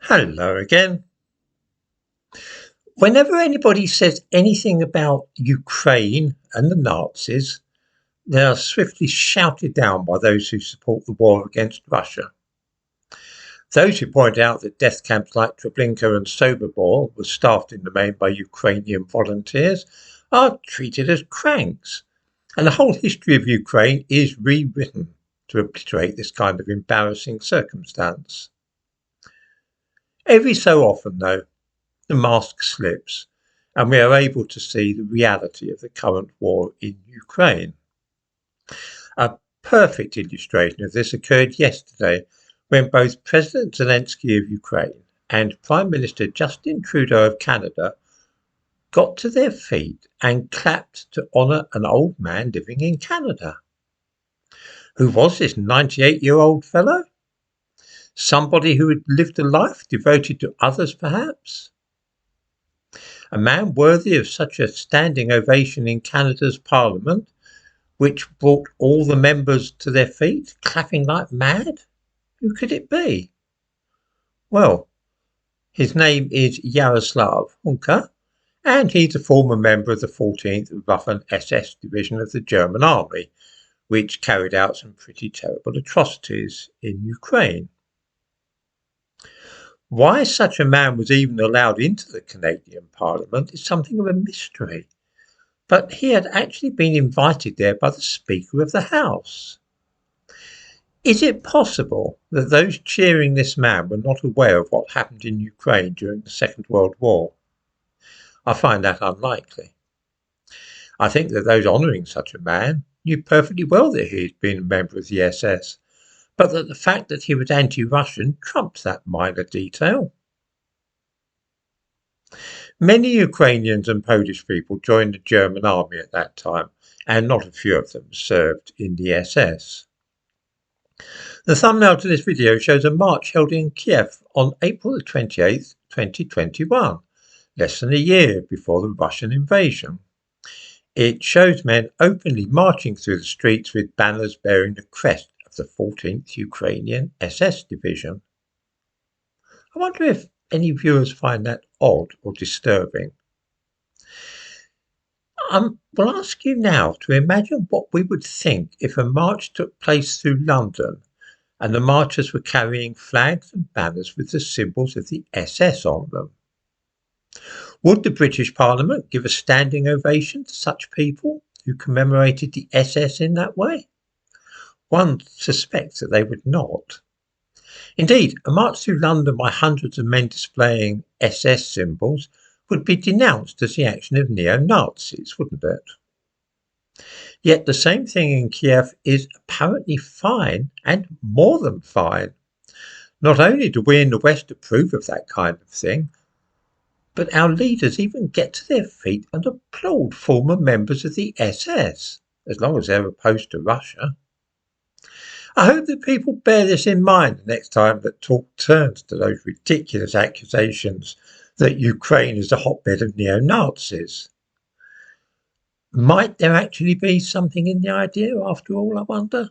Hello again. Whenever anybody says anything about Ukraine and the Nazis, they are swiftly shouted down by those who support the war against Russia. Those who point out that death camps like Treblinka and Sobibor were staffed in the main by Ukrainian volunteers are treated as cranks, and the whole history of Ukraine is rewritten to obliterate this kind of embarrassing circumstance. Every so often, though, the mask slips, and we are able to see the reality of the current war in Ukraine. A perfect illustration of this occurred yesterday when both President Zelensky of Ukraine and Prime Minister Justin Trudeau of Canada got to their feet and clapped to honour an old man living in Canada. Who was this 98-year-old fellow? Somebody who had lived a life devoted to others, perhaps? A man worthy of such a standing ovation in Canada's Parliament, which brought all the members to their feet, clapping like mad? Who could it be? Well, his name is Yaroslav Hunka, and he's a former member of the 14th Waffen-SS Division of the German Army, which carried out some pretty terrible atrocities in Ukraine. Why such a man was even allowed into the Canadian Parliament is something of a mystery, but he had actually been invited there by the Speaker of the House. Is it possible that those cheering this man were not aware of what happened in Ukraine during the Second World War? I find that unlikely. I think that those honouring such a man knew perfectly well that he had been a member of the SS, but that the fact that he was anti-Russian trumps that minor detail. Many Ukrainians and Polish people joined the German army at that time, and not a few of them served in the SS. The thumbnail to this video shows a march held in Kiev on April 28, 2021, less than a year before the Russian invasion. It shows men openly marching through the streets with banners bearing the crest the 14th Ukrainian SS Division. I wonder if any viewers find that odd or disturbing. We'll ask you now to imagine what we would think if a march took place through London and the marchers were carrying flags and banners with the symbols of the SS on them. Would the British Parliament give a standing ovation to such people who commemorated the SS in that way? One suspects that they would not. Indeed, a march through London by hundreds of men displaying SS symbols would be denounced as the action of neo-Nazis, wouldn't it? Yet the same thing in Kiev is apparently fine, and more than fine. Not only do we in the West approve of that kind of thing, but our leaders even get to their feet and applaud former members of the SS, as long as they're opposed to Russia. I hope that people bear this in mind the next time that talk turns to those ridiculous accusations that Ukraine is a hotbed of neo-Nazis. Might there actually be something in the idea after all, I wonder?